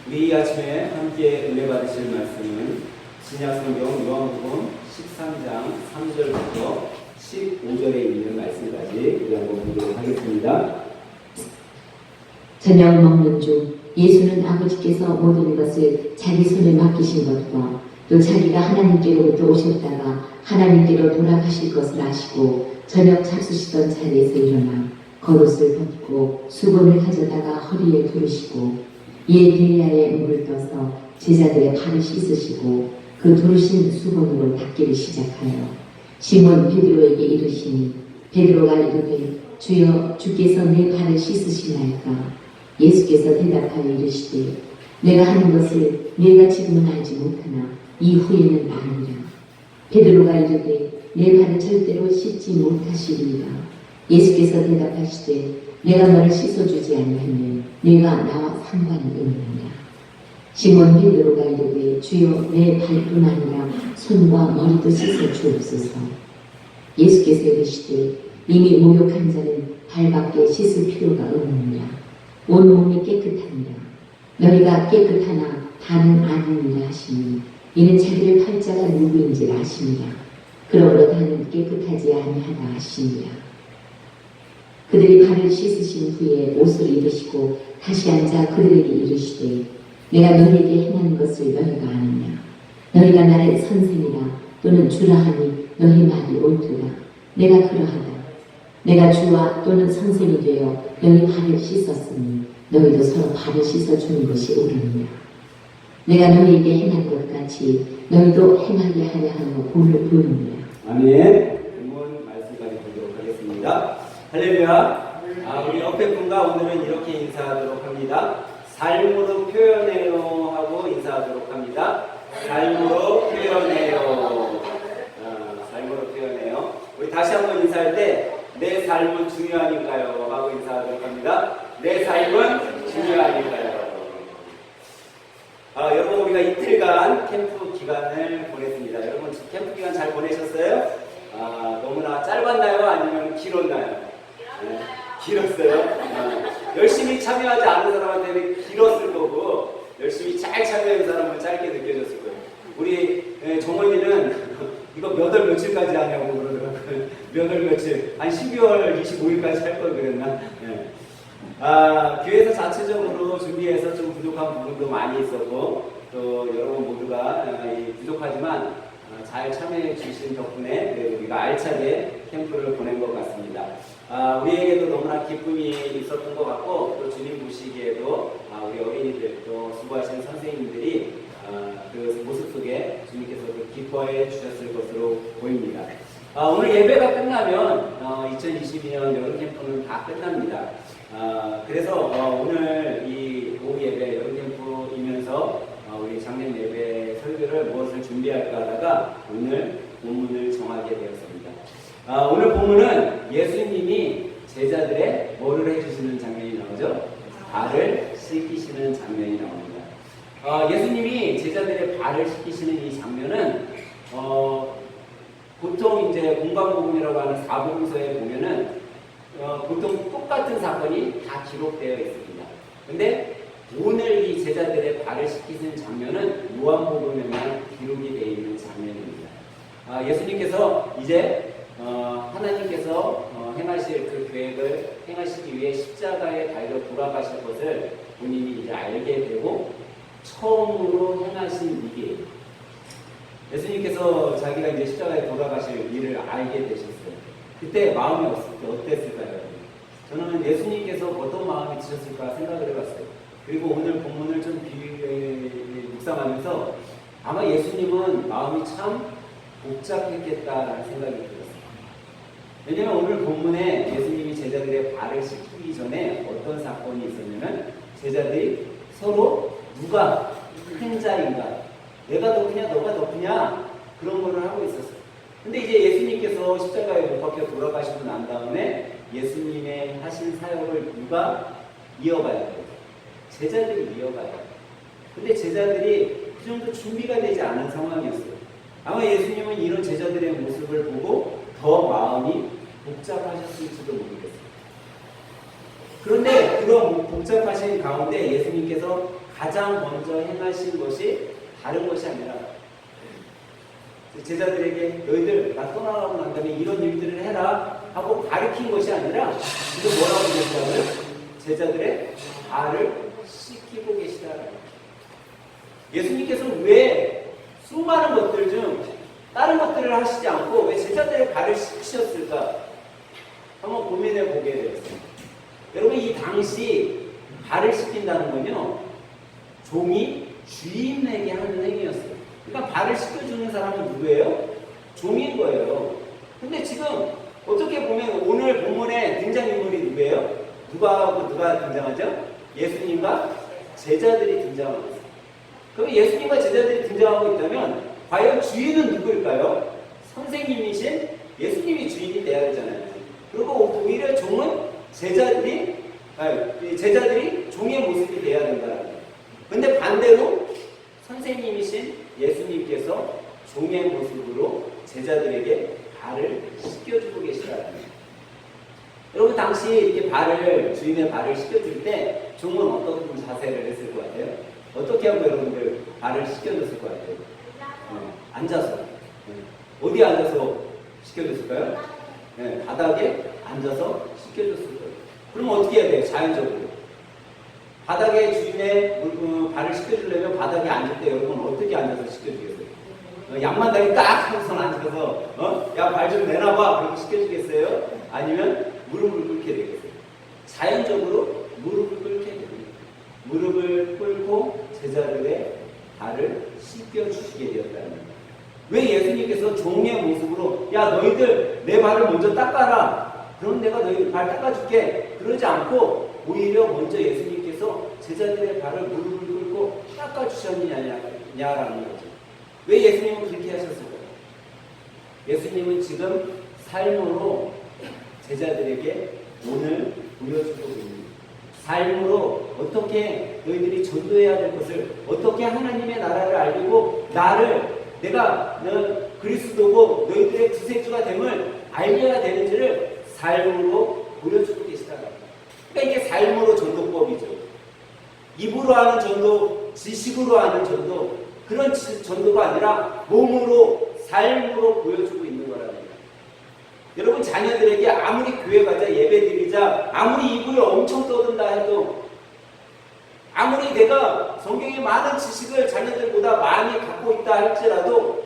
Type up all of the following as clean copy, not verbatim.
우리 이 아침에 함께 은혜 받으실 말씀은 신약성경 요한복음 13장 3절부터 15절에 있는 말씀까지 우리 한번 보도록 하겠습니다. 저녁 먹는 중 예수는 아버지께서 모든 것을 자기 손에 맡기신 것과 또 자기가 하나님께로부터 오셨다가 하나님께로 돌아가실 것을 아시고 저녁 잡수시던 자리에서 일어나 겉옷을 벗고 수건을 가져다가 허리에 두르시고 이에 빌리아에 물을 떠서 제자들의 발을 씻으시고 그 두르신 수건으로 닦기를 시작하여 시몬 베드로에게 이르시니 베드로가 이르되 주여 주께서 내 발을 씻으시나이까. 예수께서 대답하여 이르시되 내가 하는 것을 네가 지금은 알지 못하나 이후에는 아니라. 베드로가 이르되 내 발을 절대로 씻지 못하시리이다. 예수께서 대답하시되 내가 너를 씻어주지 아니하면 네가 나와 상관이 없느냐. 시몬 베드로가 이르되 주여 내 발뿐 아니라 손과 머리도 씻어 주옵소서. 예수께서 이르시되 이미 목욕한 자는 발밖에 씻을 필요가 없느냐. 온 몸이 깨끗하니라. 너희가 깨끗하나 다는 아니니라 하시니 이는 자기를 팔 자가 누구인지 아시니라. 그러므로 다는 깨끗하지 아니하다 하시니라. 그들이 발을 씻으신 후에 옷을 입으시고 다시 앉아 그들에게 이르시되 내가 너희에게 행하는 것을 너희가 아느냐. 너희가 나를 선생이라 또는 주라 하니 너희 말이 옳도다. 내가 그러하다. 내가 주와 또는 선생이 되어 너희 발을 씻었으니 너희도 서로 발을 씻어주는 것이 옳으니라. 내가 너희에게 행한 것 같이 너희도 행하게 하려 하는 본을 보느니라. 아멘. 본문 말씀까지 보도록 하겠습니다. 할렐루야. 우리 옆에 분과 오늘은 이렇게 인사하도록 합니다. 삶으로 표현해요 하고 인사하도록 합니다. 삶으로 표현해요. 삶으로 표현해요. 우리 다시 한번 인사할 때 내 삶은 중요하니까요 하고 인사하도록 합니다. 내 삶은 중요하니까요. 여러분 우리가 이틀간 캠프 기간을 보냈습니다. 여러분 캠프 기간 잘 보내셨어요? 너무나 짧았나요? 아니면 길었나요? 네, 길었어요. 열심히 참여하지 않은 사람한테는 길었을 거고 열심히 잘 참여한 사람은 짧게 느껴졌을 거예요. 우리 정원이는 이거 몇 월 며칠까지 하냐고 그러더라고요. 몇 월 며칠? 한 12월 25일까지 할 걸 그랬나? 네. 교회에서 자체적으로 준비해서 좀 부족한 부분도 많이 있었고 또 여러분 모두가 부족하지만 잘 참여해 주신 덕분에 우리가 알차게 캠프를 보낸 것 같습니다. 우리에게도 너무나 기쁨이 있었던 것 같고 또 주님 보시기에도 우리 어린이들 또 수고하신 선생님들이 그 모습 속에 주님께서도 기뻐해 주셨을 것으로 보입니다. 오늘 예배가 끝나면 2022년 여름 캠프는 다 끝납니다. 그래서 오늘 이 오후 예배 여름 캠프이면서 우리 작년 예배 설교를 무엇을 준비할까 하다가 오늘 본문을 정하게 되었습니다. 오늘 본문은 예수님이 제자들의 뭐를 해주시는 장면이 나오죠? 발을 씻기시는 장면이 나옵니다. 예수님이 제자들의 발을 씻기시는 이 장면은 보통 이제 공관복음이라고 하는 사복음서에 보면은 보통 똑같은 사건이 다 기록되어 있습니다. 근데 오늘 이 제자들의 발을 씻기는 장면은 요한복음에만 기록이 되어 있는 장면입니다. 예수님께서 이제 하나님께서 행하실 그 계획을 행하시기 위해 십자가에 달려 돌아가실 것을 본인이 이제 알게 되고 처음으로 행하신 일이에요. 예수님께서 자기가 이제 십자가에 돌아가실 일을 알게 되셨어요. 그때 마음이 어땠을까요? 저는 예수님께서 어떤 마음이 드셨을까 생각을 해봤어요. 그리고 오늘 본문을 좀 묵상하면서 아마 예수님은 마음이 참 복잡했겠다라는 생각이 들었어요. 왜냐하면 오늘 본문에 예수님이 제자들의 발을 씻기기 전에 어떤 사건이 있었냐면 제자들이 서로 누가 큰 자인가, 내가 더 크냐 너가 더 크냐 그런 거를 하고 있었어요. 근데 이제 예수님께서 십자가에 못 박혀 돌아가시고 난 다음에 예수님의 하신 사역을 누가 이어가야 돼요? 제자들이 이어가야 돼요. 근데 제자들이 그 정도 준비가 되지 않은 상황이었어요. 아마 예수님은 이런 제자들의 모습을 보고 더 마음이 복잡하셨을지도 모르겠어요. 그런데 그런 복잡하신 가운데 예수님께서 가장 먼저 행하신 것이 다른 것이 아니라 제자들에게 너희들 나 떠나가고 난 다음에 이런 일들을 해라 하고 가르친 것이 아니라 지금 뭐라고 얘기하면 제자들의 발을 씻기고 계시다. 예수님께서 왜 수많은 것들 중 다른 것들을 하시지 않고 왜 제자들의 발을 씻으셨을까? 한번 고민해 보게 되었습니다. 여러분 이 당시 발을 씻긴다는 건요 종이 주인에게 하는 행위였어요. 그러니까 발을 씻겨주는 사람은 누구예요? 종인 거예요. 근데 지금 어떻게 보면 오늘 본문에 등장인물이 누구예요? 누가 등장하죠? 예수님과 제자들이 등장하고 있어요. 그럼 예수님과 제자들이 등장하고 있다면 과연 주인은 누구일까요? 선생님이신 예수님이 주인이 돼야 되잖아요. 그리고 오히려 종은 제자들이 종의 모습이 돼야 된다는 거예요. 근데 반대로 선생님이신 예수님께서 종의 모습으로 제자들에게 발을 씻겨주고 계시다는 거예요. 여러분 당시 이렇게 주인의 발을 씻겨줄 때 종은 어떤 자세를 했을 것 같아요? 어떻게 하고 여러분들 발을 씻겨줬을 것 같아요? 앉아서. 어디 앉아서 씻겨줬을까요? 바닥에 앉아서 씻겨줬을 거예요. 그럼 어떻게 해야 돼요? 자연적으로. 바닥에 주인의 발을 씻겨주려면 바닥에 앉을 때 여러분 어떻게 앉아서 씻겨주겠어요? 양만다리 딱 하고선 앉아서 야 발 좀 내놔봐 그렇게 씻겨주겠어요? 아니면 무릎을 꿇게 되겠어요? 자연적으로 무릎을 꿇게 됩니다. 무릎을 꿇고 제자들의 발을 씻겨주시게 되었다는 겁니다. 왜 예수님께서 종의 모습으로 야 너희들 내 발을 먼저 닦아라 그럼 내가 너희들 발 닦아줄게 그러지 않고 오히려 먼저 예수님께서 제자들의 발을 무릎을 꿇고 닦아주셨느냐라는 거죠. 왜 예수님은 그렇게 하셨을까요? 예수님은 지금 삶으로 제자들에게 오늘 보여주고 있는 삶으로 어떻게 너희들이 전도해야 될 것을 어떻게 하나님의 나라를 알리고 내가 그리스도고 너희들의 구세주가 됨을 알려야 되는지를 삶으로 보여주고 계시다. 그러니까 이게 삶으로 전도법이죠. 입으로 하는 전도, 지식으로 하는 전도, 그런 전도가 아니라 몸으로, 삶으로 보여주고 있는 거라는 거예요. 여러분 자녀들에게 아무리 교회 가자, 예배 드리자, 아무리 입을 엄청 떠든다 해도 아무리 내가 성경의 많은 지식을 자녀들보다 많이 갖고 있다 할지라도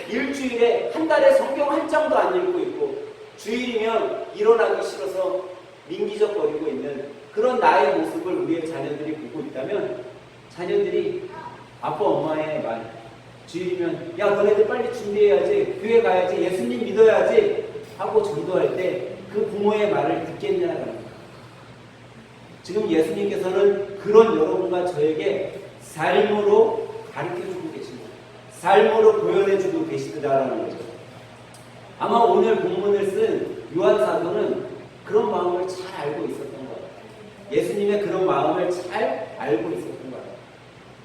일주일에 한 달에 성경 한 장도 안 읽고 있고 주일이면 일어나기 싫어서 민기적거리고 있는 그런 나의 모습을 우리의 자녀들이 보고 있다면 자녀들이 아빠 엄마의 말 주일이면 야 너네들 빨리 준비해야지 교회 가야지 예수님 믿어야지 하고 전도할 때 그 부모의 말을 듣겠냐라는 거예요. 지금 예수님께서는 그런 여러분과 저에게 삶으로 가르쳐주고 계십니다. 삶으로 보여내주고 계시다라는 거죠. 아마 오늘 본문을 쓴 요한 사도는 그런 마음을 잘 알고 있었던 것 같아요. 예수님의 그런 마음을 잘 알고 있었던 것 같아요.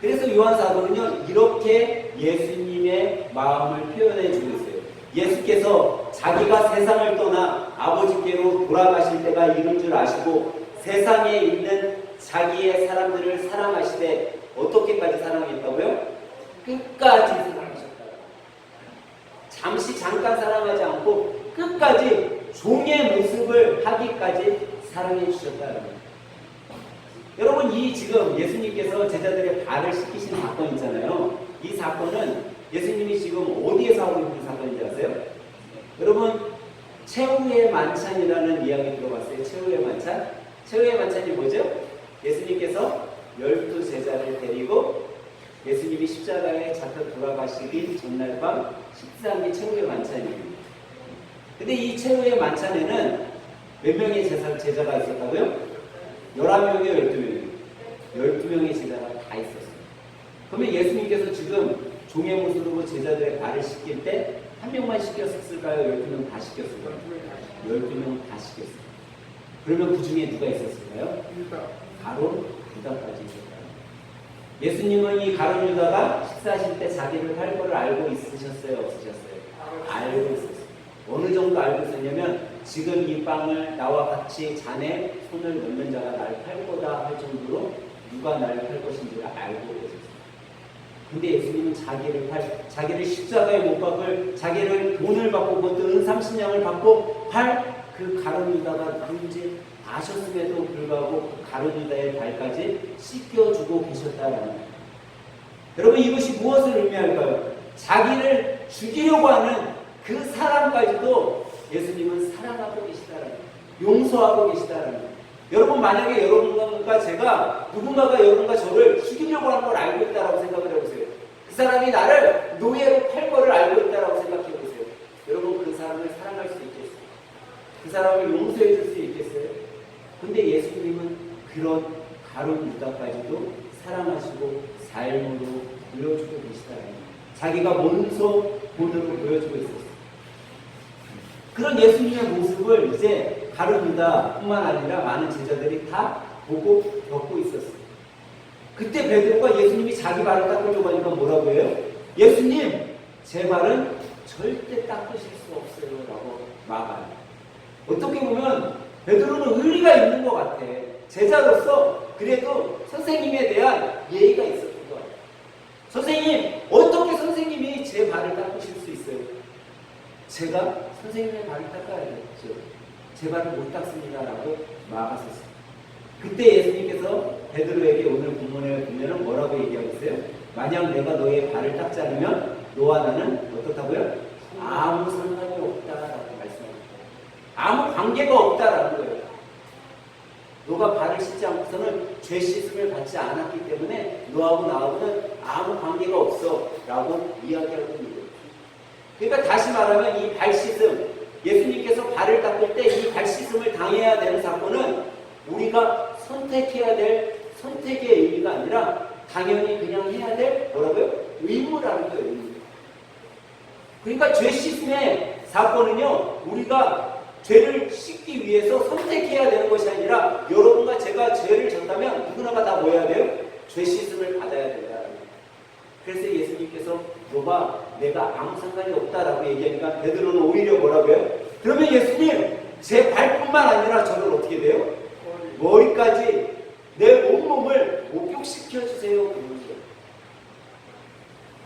그래서 요한 사도는요 이렇게 예수님의 마음을 표현해주고 있어요. 예수께서 자기가 세상을 떠나 아버지께로 돌아가실 때가 이른 줄 아시고 세상에 있는 자기의 사람들을 사랑하시되 어떻게까지 사랑했다고요? 끝까지 사랑하셨다. 잠깐 사랑하지 않고 끝까지 종의 모습을 하기까지 사랑해 주셨다는 거예요. 여러분 이 지금 예수님께서 제자들의 발을 씻기신 사건 있잖아요. 이 사건은 예수님이 지금 어디에서 하고 있는 사건인지 아세요? 여러분 최후의 만찬이라는 이야기 들어봤어요? 최후의 만찬? 최후의 만찬이 뭐죠? 예수님께서 12제자를 데리고 예수님이 십자가에 잡혀 돌아가시기 전날 밤 식사한 게 최후의 만찬입니다. 근데 이 최후의 만찬에는 몇 명의 제자가 있었다고요? 11명이에요, 12명이에요? 12명의 제자가 다 있었어요. 그러면 예수님께서 지금 종의 모습으로 제자들의 발을 씻길 때 한 명만 씻겼을까요? 12명 다 씻겼을까요? 12명 다 씻겼어요. 그러면 그 중에 누가 있었을까요? 가룟 유다까지 있었어요. 예수님은 이 가룟 유다가 식사하실 때 자기를 팔 거를 알고 있으셨어요? 없으셨어요? 알고 있었어요. 어느 정도 알고 있었냐면 지금 이 빵을 나와 같이 잔에 손을 넣는 자가 나를 팔 거다 할 정도로 누가 나를 팔 것인지를 알고 계셨어요. 근데 예수님은 자기를 십자가에 못 박을, 자기를 돈을 받고 그것도 은 30냥을 받고 팔 그 가룟 유다가 누군지 아셨음에도 불구하고 그 가룟 유다의 발까지 씻겨주고 계셨다라는 거예요. 여러분, 이것이 무엇을 의미할까요? 자기를 죽이려고 하는 그 사람까지도 예수님은 사랑하고 계시다라는 거예요. 용서하고 계시다라는 거예요. 여러분, 만약에 누군가가 여러분과 저를 죽이려고 하는 걸 알고 있다라고 생각을 해보세요. 그 사람이 나를 노예로 팔 거를 알고 있다라고 생각해 보세요. 여러분, 그 사람을 사랑할 수 있겠어요? 그 사람을 용서해 줄 수 있겠어요? 근데 예수님은 그런 가룟 유다까지도 사랑하시고 삶으로 보여주고 계시다라는 거예요. 자기가 먼저 본으로 보여주고 있었어요. 그런 예수님의 모습을 이제 가룟 유다뿐만 아니라 많은 제자들이 다 보고 겪고 있었어요. 그때 베드로가 예수님이 자기 발을 닦으려고 하니까 뭐라고 해요? 예수님, 제 발은 절대 닦으실 수 없어요 라고 말해요. 어떻게 보면 베드로는 의리가 있는 것 같아. 제자로서 그래도 선생님에 대한 예의가 있었던 것 같아요. 선생님, 어떻게 선생님이 제 발을 닦으실 수 있어요? 제가 선생님의 발을 닦아야겠죠. 제 발을 못 닦습니다 라고 말하셨어요. 그때 예수님께서 베드로에게 오늘 본문에 보면 뭐라고 얘기하고 있어요? 만약 내가 너의 발을 닦지 않으면 너와 나는 어떻다고요? 아무 상관이 없다라고 말씀합니다. 아무 관계가 없다라는 거예요. 너가 발을 씻지 않고서는 죄 씻음을 받지 않았기 때문에 너하고 나하고는 아무 관계가 없어 라고 이야기하고 있는 거예요. 그러니까 다시 말하면 이 발 씻음, 예수님께서 발을 닦을 때 이 발 씻음을 당해야 되는 사건은 우리가 선택해야 될 선택의 의미가 아니라 당연히 그냥 해야 될 뭐라고요? 의무라는 거예요. 의무. 그러니까 죄 씻음의 사건은요, 우리가 죄를 씻기 위해서 선택해야 되는 것이 아니라 여러분과 제가 죄를 졌다면 누구나가 다 뭐 해야 돼요? 죄 씻음을 받아야 된다. 그래서 예수님께서 너가 내가 아무 상관이 없다라고 얘기하니까 베드로는 오히려 뭐라고 해요? 그러면 예수님, 제 발뿐만 아니라 저를 어떻게 돼요? 머리까지 내 온몸을 목욕시켜 주세요.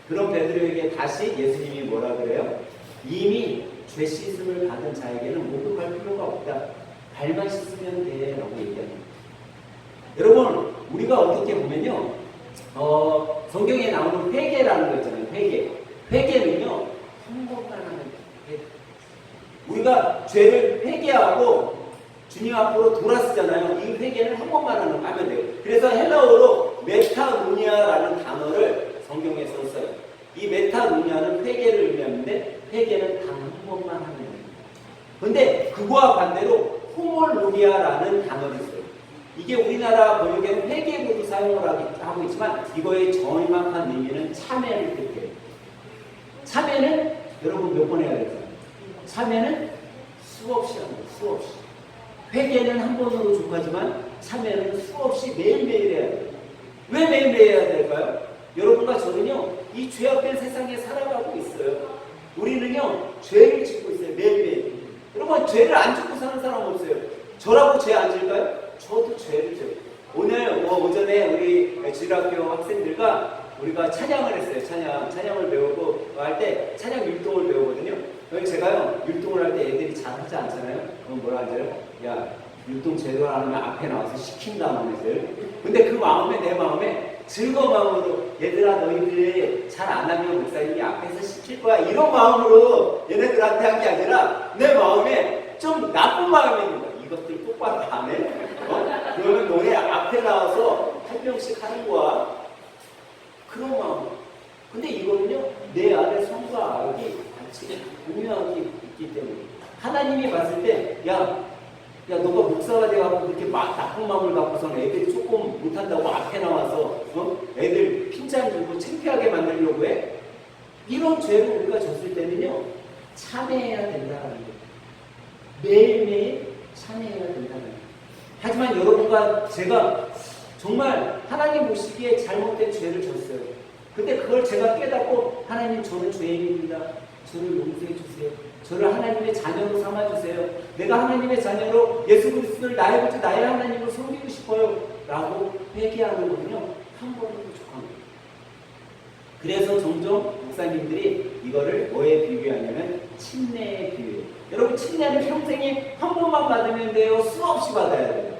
그런 베드로에게 다시 예수님이 뭐라 그래요? 이미 죄 씻음을 받은 자에게는 목욕할 필요가 없다. 발만 씻으면 돼 라고 얘기합니다. 여러분, 우리가 어떻게 보면요, 성경에 나오는 회개라는 거 있잖아요. 회개는요, 한 번만 하면 돼. 우리가 죄를 회개하고 주님 앞으로 돌아서잖아요. 이 회개는 한 번만 하면 돼요. 그래서 헬라어로 메타노니아라는 단어를 성경에 썼어요. 이 메타노니아는 회개를 의미하는데 회개는 단 한 번만 하면 됩니다. 그런데 그거와 반대로 호몰로기아라는 단어를 써요. 이게 우리나라 번역에는 회개로도 사용을 하고 있지만 이거의 정확한 의미는 참회를 뜻해요. 참회는 여러분 몇 번 해야 될까요? 참회는 수없이 합니다. 수없이. 회개는 한 번으로 족하지만 참회는 수없이 매일매일 해야 돼요. 왜 매일매일 해야 될까요? 여러분과 저는요, 이 죄악된 세상에 살아가고 있어요. 우리는요, 죄를 짓고 있어요. 매일매일. 여러분, 죄를 안 짓고 사는 사람 없어요. 저라고 죄 안 질까요? 저도 죄를 져요. 오늘 오전에 우리 주일학교 학생들과 우리가 찬양을 했어요. 찬양을 배우고 할 때 찬양 율동을 배우거든요. 제가요, 율동을 할 때 애들이 잘 하지 않잖아요. 그럼 뭐라 하죠? 야, 율동 제대로 안 하면 앞에 나와서 시킨다는 애들. 근데 그 마음에, 내 마음에 즐거운 마음으로 얘들아, 너희들 잘 안 하면 목사님이 앞에서 시킬 거야. 이런 마음으로 얘네들한테 한 게 아니라 내 마음에 좀 나쁜 마음이 있는 거야. 이것들 똑바로 안 해? 그러면 너네 앞에 나와서 한 명씩 하는 거야. 그런 마음. 근데 이거는요, 내 안에 성과 악이 같이 공유하기 있기 때문에 하나님이 봤을 때 야, 너가 목사가 돼가지고 그렇게 막 나쁜 마음을 갖고서는 애들이 조금 못한다고 앞에 나와서 애들 핀잔 들고 창피하게 만들려고 해? 이런 죄를 우리가 졌을 때는요, 참회해야 된다는 거예요. 매일매일 참회해야 된다는 거예요. 하지만 여러분과 제가 정말 하나님 보시기에 잘못된 죄를 졌어요. 근데 그걸 제가 깨닫고 하나님, 저는 죄인입니다. 저를 용서해 주세요. 저를 하나님의 자녀로 삼아주세요. 내가 하나님의 자녀로 예수 그리스도를 나의 주 나의 하나님으로 섬기고 싶어요. 라고 회개하는 거는요. 한 번도 부족한 거예요. 그래서 종종 목사님들이 이거를 뭐에 비교하냐면 침례에 비유해요. 여러분 침례는 평생에 한 번만 받으면 돼요? 수없이 받아야 돼요?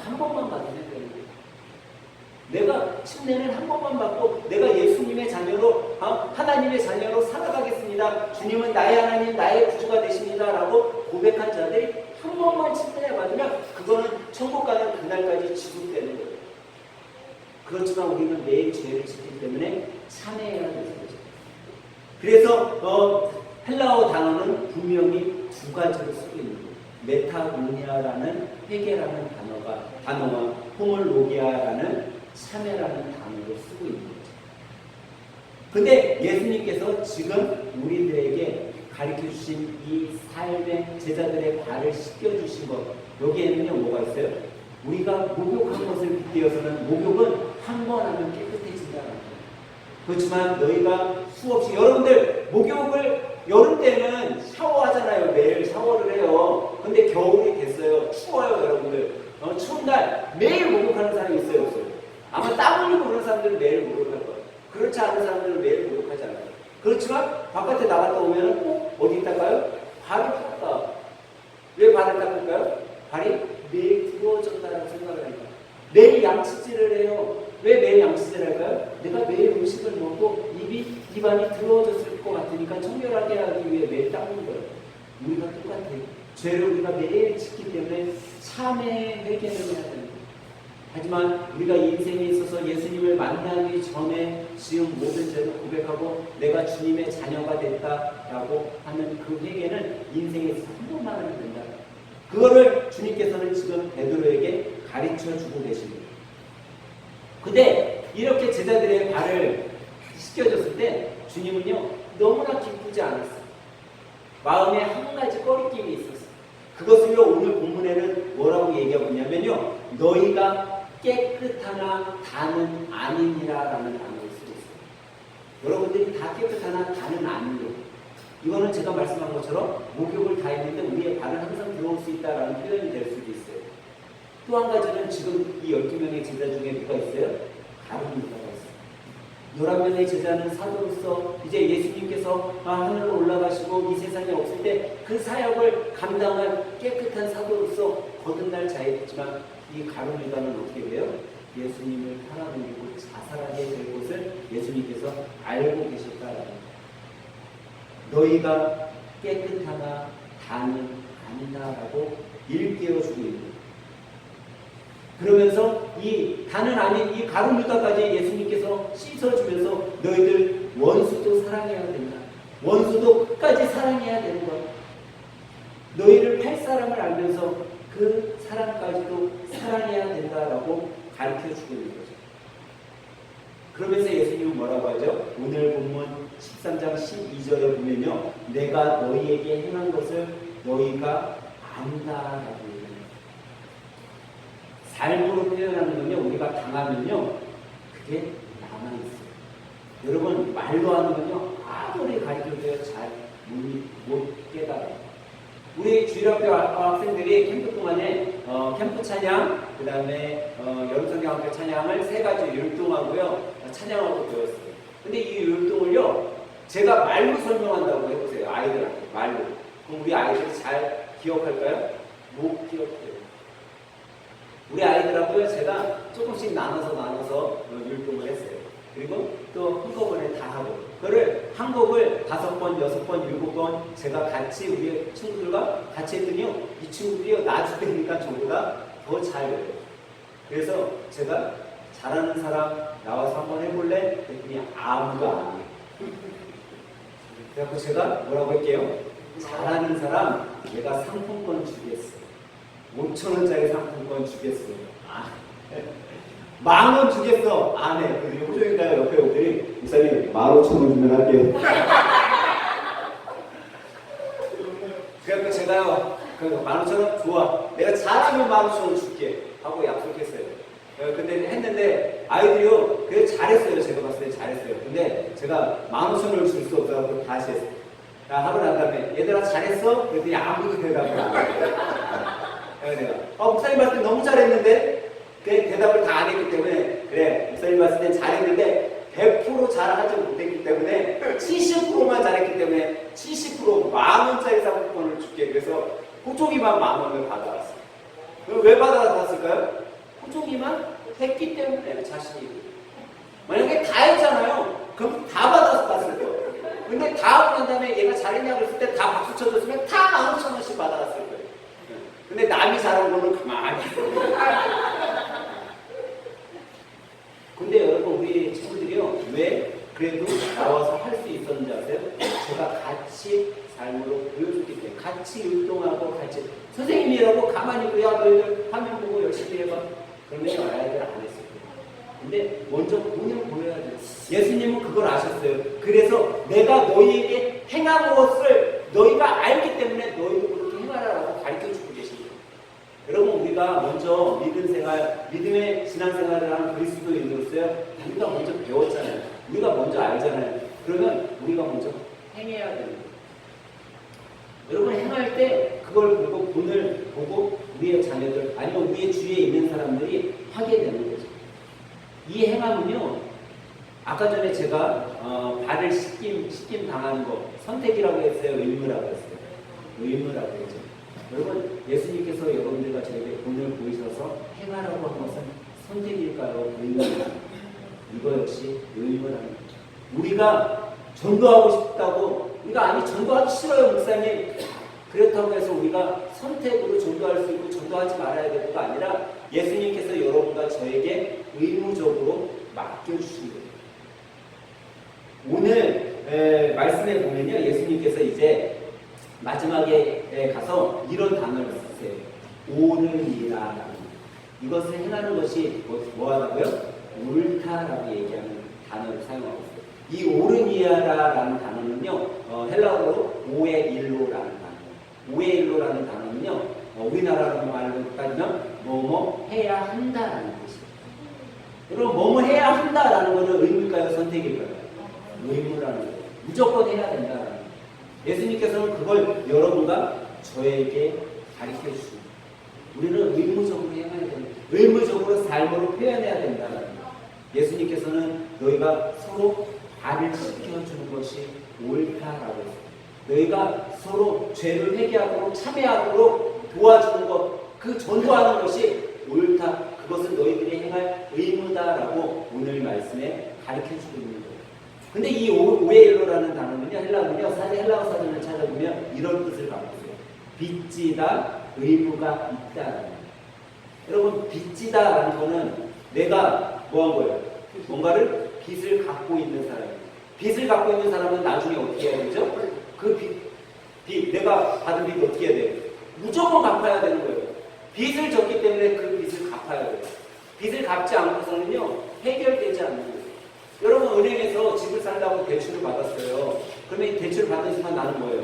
한 번만 받으면 돼요. 내가 침례는 한 번만 받고 내가 예수님의 자녀로 하나님의 자녀로 살아가겠습니다. 주님은 나의 하나님 나의 구주가 되십니다. 라고 고백한 자들이 한 번만 침례 받으면 그거는 천국 가는 그날까지 지속되는 거예요. 그렇지만 우리는 매일 죄를 짓기 때문에 참회해야 되는 거죠. 그래서 헬라어 단어는 분명히 두 가지로 쓰고 있는 거예요. 메타고니아라는 회개라는 단어와 호몰로기아라는 참회라는 단어를 쓰고 있는 거죠. 근데 예수님께서 지금 우리들에게 가르쳐 주신 이 삶의 제자들의 발을 씻겨주신 것, 여기에는요 뭐가 있어요? 우리가 목욕한 것을 빗대어서는 목욕은 한 번 하면 깨끗해진다는 거예요. 그렇지만 너희가 수없이 여러분들 목욕을 여름 때는 샤워하잖아요. 매일 샤워를 해요. 근데 겨울이 됐어요. 추워요 여러분들. 추운 날 매일 목욕하는 사람이 있어요 없어요? 아마 땀 흘리고 그런 사람들은 매일 목욕할 거예요. 그렇지 않은 사람들은 매일 목욕하지 않아요. 그렇지만 바깥에 나갔다 오면 꼭 어디 닦아요? 발을 닦아. 왜 발을 닦을까요? 발이 매일 부어졌다는 생각을 하니까. 매일 양치질을 해요. 왜 매일 양치질을 할까요? 내가 매일 음식을 먹고 입안이 더러워졌을 것 같으니까 청결하게 하기 위해 매일 닦는 거예요. 우리가 똑같아요. 죄를 우리가 매일 짓기 때문에 참회 회개를 해야 됩니다. 하지만 우리가 인생에 있어서 예수님을 만나기 전에 지은 모든 죄를 고백하고 내가 주님의 자녀가 됐다라고 하는 그 회개는 인생에서 한 번만 하면 된다. 그거를 주님께서는 지금 베드로에게 가르쳐주고 계십니다. 근데 이렇게 제자들의 발을 씻겨줬을 때 주님은요 너무나 기쁘지 않았어요. 마음에 한 가지 꺼리낌이 있었어요. 그것을요 오늘 본문에는 뭐라고 얘기하고 있냐면요 너희가 깨끗하나 다는 아니니라 라는 단어를 쓰고 있어요. 여러분들이 다 깨끗하나 다는 아니요. 이거는 제가 말씀한 것처럼 목욕을 다 했는데 우리의 발은 항상 들어올 수 있다라는 표현이 될 수도 있어요. 또 한 가지는 지금 이 12명의 제자 중에 누가 있어요? 가룟유다가 있어요. 11명의 제자는 사도로서 이제 예수님께서 하늘로 올라가시고 이 세상에 없을 때 그 사역을 감당한 깨끗한 사도로서 거듭날 자였지만 이 가룟유다는 어떻게 돼요? 예수님을 팔아넘기고 자살하게 될 것을 예수님께서 알고 계셨다라는 거예요. 너희가 깨끗하나 다는 아니다라고 일깨워주고 있는 거예요. 그러면서 이 다는 아닌 이 가룟유다까지 예수님께서 씻어주면서 너희들 원수도 사랑해야 된다. 원수도 끝까지 사랑해야 되는 거야. 너희를 팔 사람을 알면서 그 사람까지도 사랑해야 된다라고 가르쳐주고 있는 거죠. 그러면서 예수님은 뭐라고 하죠? 오늘 본문 13장 12절에 보면요. 내가 너희에게 행한 것을 너희가 안다라고 얘기합니다. 삶으로 표현하는 건요. 우리가 당하면요. 그게 남아있어요. 여러분 말로 하는 건요. 아무리 가르쳐줘야 잘 못 깨달아요. 우리 주일학교 학생들이 캠프 동안에 캠프 찬양, 그 다음에 여름성경학교 찬양을 3가지 율동하고요. 찬양하고 배웠어요. 근데 이 율동을요. 제가 말로 설명한다고 해보세요. 아이들한테 말로. 그럼 우리 아이들이 잘 기억할까요? 못 기억해요. 우리 아이들하고요. 제가 조금씩 나눠서 율동을 했어요. 그리고 또 한꺼번에 다 하고 그거를 한 곡을 5번, 6번, 7번 제가 같이 우리 친구들과 같이 했더니요. 이 친구들이요. 나중에니까 저보다 더 잘 외워요. 그래서 제가 잘하는 사람 나와서 한번 해볼래? 그랬더니 아무도 안 해요. 그래서 제가 뭐라고 할게요? 잘하는 사람 내가 상품권 주겠어. 5,000원짜리 상품권 주겠어. 10,000원 주겠어. 안 해. 그들이 호정이가 옆에 오더니 목사님 15,000원 주면 할게요. 그래서 제가요 15,000원 좋아. 내가 잘하면 15,000원 줄게 하고 약속했어요. 근데 했는데 아이들이요 그래 잘했어요. 제가 봤을 때 잘했어요. 근데 제가 15,000원을 줄 수 없어서 다시 했어요. 하고 난 다음에 얘들아 잘했어? 그랬더니 아무도 대답을 안 해요. 그래서 내가 목사님 봤을 때 너무 잘했는데 그 대답을 다 안 했기 때문에 그래 목사님 봤을 땐 잘했는데 100% 잘하지 못했기 때문에 70%만 잘했기 때문에 70% 10,000원짜리 상품권을 줄게. 그래서 호종이만 10,000원을 받아왔어요. 왜 받아왔을까요? 호종이만 했기 때문에 자신이. 만약에 다 했잖아요. 그럼 다 받았을 거예요. 근데 다 하고 난 다음에 얘가 잘했냐고 그랬을 때 다 박수 쳐줬으면 다 15,000원씩 받아갔을 거예요. 근데 남이 잘한 거는 가만히 있어요. 근데 여러분 우리 친구들이요 왜 그래도 나와서 할 수 있었는지 아세요? 제가 같이 삶으로 보여줬기 때문에 같이 율동하고 같이 선생님이라고 가만히 있고 야 너희들 화면 보고 열심히 해봐 그러면 아이들 안 했어요. 근데 먼저 본인을 보여야 돼요. 예수님은 그걸 아셨어요. 그래서 내가 너희에게 행한 것을 너희가 알기 때문에 너희도 그렇게 행하라라고 가르쳐주고 계신 거예요. 여러분 우리가 먼저 믿음 생활, 믿음의 신앙생활을 하는 그리스도인으로서요. 우리가 먼저 배웠잖아요. 우리가 먼저 알잖아요. 그러면 우리가 먼저 행해야 되는 거예요. 여러분 행할 때 그걸 보고 본을 보고 우리의 자녀들 아니면 우리의 주위에 있는 사람들이 하게 되는 거죠. 이 행함은요. 아까 전에 제가 발을 씻김 당하는 거 선택이라고 했어요. 의무라고 했어요. 의무라고 했죠. 여러분 예수님께서 여러분들과 저에게 본을 보이셔서 행하라고 한 것은 선택일까요? 의무일까요? 이거 역시 의무라는 거죠. 우리가 전도하고 싶다고 우리가 아니 전도하기 싫어요 목사님. 그렇다고 해서 우리가 선택으로 전도할 수 있고 전도하지 말아야 될 것도 아니라 예수님께서 여러분과 저에게 의무적으로 맡겨주신 거예요. 오늘 말씀에 보면요 예수님께서 이제 마지막에 가서 이런 단어를 쓰세요. 옳으니라. 이것을 행하는 것이 뭐하다고요? 옳다라고 얘기하는 단어를 사용하고 있어요. 이 옳으니라라는 단어는요 헬라어로 오에일로라는 단어. 오에일로라는 단어는요 우리나라 말로 따지면 뭐뭐 해야 한다라는 뜻이에요. 여러분 뭐뭐 해야 한다라는 것은 의무일까요? 선택일까요? 의무라는 거예요. 무조건 해야 된다라는 거예요. 예수님께서는 그걸 여러분과 저에게 가르쳐 주십니다. 우리는 의무적으로 해야 된다. 의무적으로 삶으로 표현해야 된다는 거예요. 예수님께서는 너희가 서로 발을 씻겨주는 것이 옳다라고 했어요. 너희가 서로 죄를 회개하도록 참회하도록 도와주는 것, 그 전도하는 것이 옳다. 그것은 너희들이 행할 의무다라고 오늘 말씀에 가르쳐주고 있는 거예요. 근데 이 오에일로라는 단어는요, 헬라어는요, 헬라어 사전을 찾아보면 이런 뜻을 갖고 있어요. 빚지다, 의무가 있다. 여러분, 빚지다라는 거는 내가 뭐 한 거예요? 뭔가를 빚을 갖고 있는 사람이에요. 빚을 갖고 있는 사람은 나중에 어떻게 해야 되죠? 그 빚, 내가 받은 빚 어떻게 해야 돼요? 무조건 갚아야 되는 거예요. 빚을 졌기 때문에 그 빚을 갚아야 돼요. 빚을 갚지 않고서는요, 해결되지 않는 거예요. 여러분, 은행에서 집을 살려고 대출을 받았어요. 그러면 이 대출을 받은 순간 나는 뭐예요?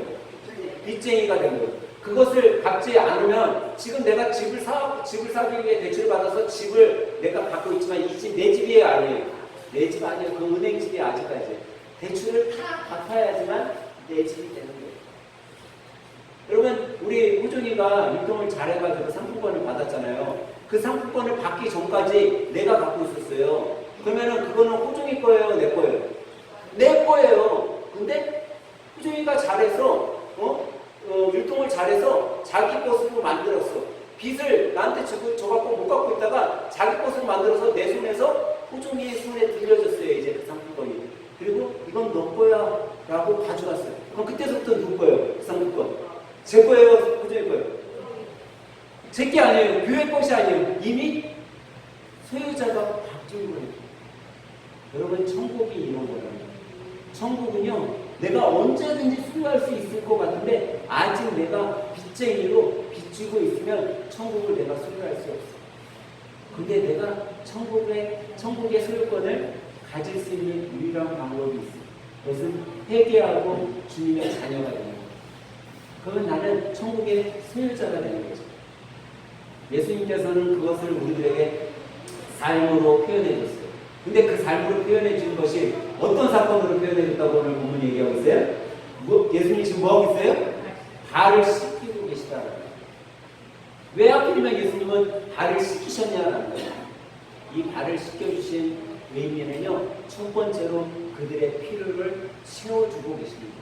빚쟁이가 된 거예요. 그것을 갚지 않으면 지금 내가 집을 사기 위해 대출을 받아서 집을 내가 갖고 있지만 이 집 내 집이 아니에요. 내 집 아니에요. 그 은행 집이 아직까지. 대출을 다 갚아야지만 내 집이 되는 거예요. 여러분, 우리 호준이가 율동을 잘해가지고 상품권을 받았잖아요. 그 상품권을 받기 전까지 내가 갖고 있었어요. 그러면은 그거는 호준이 거예요? 내 거예요? 내 거예요. 근데 호준이가 잘해서 율동을 잘해서 자기 것으로 만들었어. 빚을 나한테 줘갖고 못 갖고 있다가 자기 것으로 만들어서 내 손에서 호준이의 손에 들려줬어요. 이제 그 상품권이. 그리고 이건 너 거야 라고 가져갔어요. 그럼 그때부터 누구 거예요? 그 상품권. 제 거예요? 호준이 거예요? 제 게 아니에요. 교회 것이 아니에요. 이미 소유자가 바뀐 거예요. 여러분, 천국이 이런 거예요. 천국은요, 내가 언제든지 수요할 수 있을 것 같은데 아직 내가 빚쟁이로 빚지고 있으면 천국을 내가 소유할 수 없어. 근데 내가 천국의 소유권을 가질 수 있는 유일한 방법이 있어. 그것은 회개하고 주님의 자녀가 되는 거예요. 그러면 나는 천국의 소유자가 되는 거죠. 예수님께서는 그것을 우리들에게 삶으로 표현해 줬어요. 근데 그 삶으로 표현해 준 것이 어떤 사건으로 표현해 줬다고 오늘 본문이 얘기하고 있어요? 예수님이 지금 뭐하고 있어요? 발을 씻기고 계시다는 거예요. 왜 하필이면 예수님은 발을 씻기셨냐는 거예요. 이 발을 씻겨주신 의미는요, 첫 번째로 그들의 필요를 채워주고 계십니다.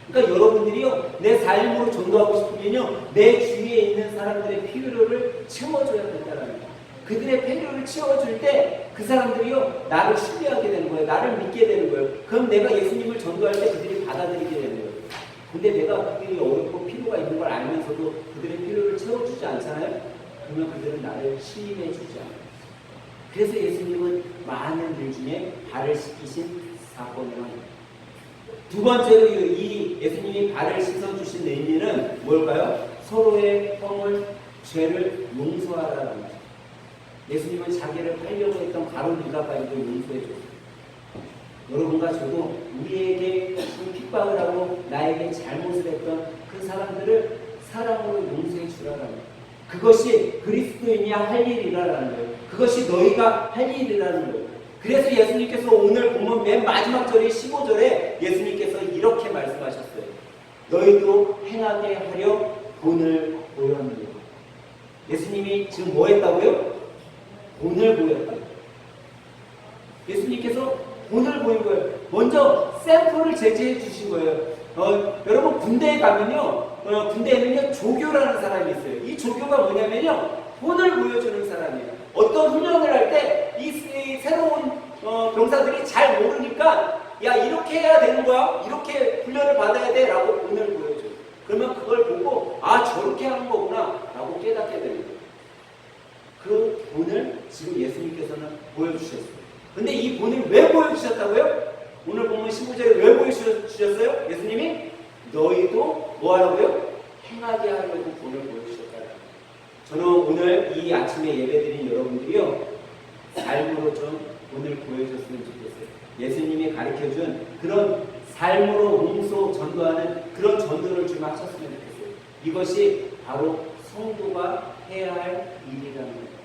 그러니까 여러분들이요, 내 삶으로 전도하고 싶으면요, 내 주위에 있는 사람들의 필요를 채워줘야 된다는 거예요. 그들의 필요를 채워줄 때 그 사람들이요, 나를 신뢰하게 되는 거예요. 나를 믿게 되는 거예요. 그럼 내가 예수님을 전도할 때 그들이 받아들이게 되는 거예요. 근데 내가 그들이 어렵고 필요가 있는 걸 알면서도 그들의 필요를 채워주지 않잖아요? 그러면 그들은 나를 신임해 주지 않아요. 그래서 예수님은 많은 일 중에 발을 씻기신 사건을 합니다. 두 번째로 이 예수님이 발을 씻어주신 의미는 뭘까요? 서로의 허물, 죄를 용서하라는 거죠. 예수님은 자기를 팔려고 했던 가룟 유다까지도 용서해 줬어요. 여러분과 저도 우리에게 핍박을 하고 나에게 잘못을 했던 그 사람들을 사랑으로 용서해 주라는 거예요. 그것이 그리스도인이 할 일이라는 거예요. 그것이 너희가 할 일이라는 거예요. 그래서 예수님께서 오늘 보면 맨 마지막 절이 15절에 예수님께서 이렇게 말씀하셨어요. 너희도 행하게 하려 본을 보였느냐. 예수님이 지금 뭐 했다고요? 본을 보였다고요. 예수님께서 본을 보인 거예요. 먼저 샘플을 제시해 주신 거예요. 여러분 군대에 가면요, 군대에는요 조교라는 사람이 있어요. 이 조교가 뭐냐면요, 본을 보여주는 사람이에요. 어떤 훈련을 할 때 이 새로운 병사들이 잘 모르니까 야 이렇게 해야 되는 거야, 이렇게 훈련을 받아야 돼 라고 본을 보여줘요. 그러면 그걸 보고 아 저렇게 하는 거구나 라고 깨닫게 되는 거예요. 그 본을 지금 예수님께서는 보여주셨어요. 근데 이 본을 왜 보여주셨다고요? 오늘 보면 15절에 왜 보여주셨어요? 예수님이 너희도 뭐 하라고요? 행하게 하려고 본을 보여주셨다. 저는 오늘 이 아침에 예배드린 여러분들이요, 삶으로 좀 본을 보여줬으면 좋겠어요. 예수님이 가르쳐준 그런 삶으로 몸소 전도하는 그런 전도를 좀 하셨으면 좋겠어요. 이것이 바로 성도가 해야 할 일이라는 거예요.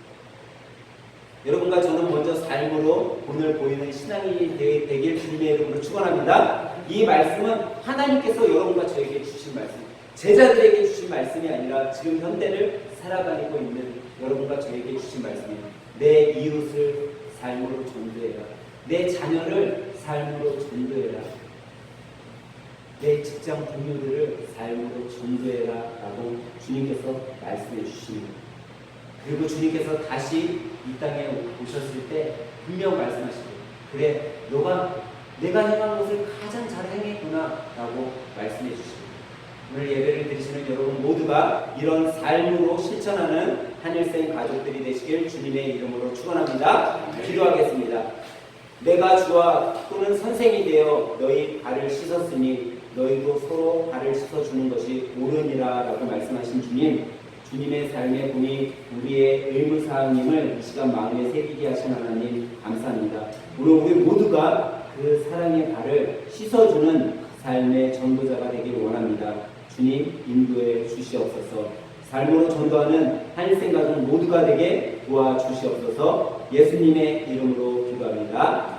여러분과 저는 먼저 삶으로 본을 보이는 신앙인이 되길 주님의 이름으로 축원합니다. 이 말씀은 하나님께서 여러분과 저에게 주신 말씀, 제자들에게 주신 말씀이 아니라 지금 현대를 살아가고 있는 여러분과 저에게 주신 말씀이에요. 내 이웃을 삶으로 전도해라. 내 자녀를 삶으로 전도해라. 내 직장 동료들을 삶으로 전도해라 라고 주님께서 말씀해 주십니다. 그리고 주님께서 다시 이 땅에 오셨을 때 분명 말씀하시고, 그래 너가 내가 행한 것을 가장 잘 행했구나 라고 말씀해 주십니다. 오늘 예배를 드리시는 여러분 모두가 이런 삶으로 실천하는 한일생 가족들이 되시길 주님의 이름으로 축원합니다. 기도하겠습니다. 내가 주와 또는 선생이 되어 너희 발을 씻었으니 너희도 서로 발을 씻어주는 것이 옳으니라 라고 말씀하신 주님, 주님의 삶에 본이 우리의 의무사항임을 이 시간 마음에 새기게 하신 하나님 감사합니다. 오늘 우리 모두가 그 사랑의 발을 씻어주는 삶의 전도자가 되길 원합니다. 주님 인도해 주시옵소서. 삶으로 전도하는 한일생 가족 모두가 되게 도와주시옵소서. 예수님의 이름으로 기도합니다.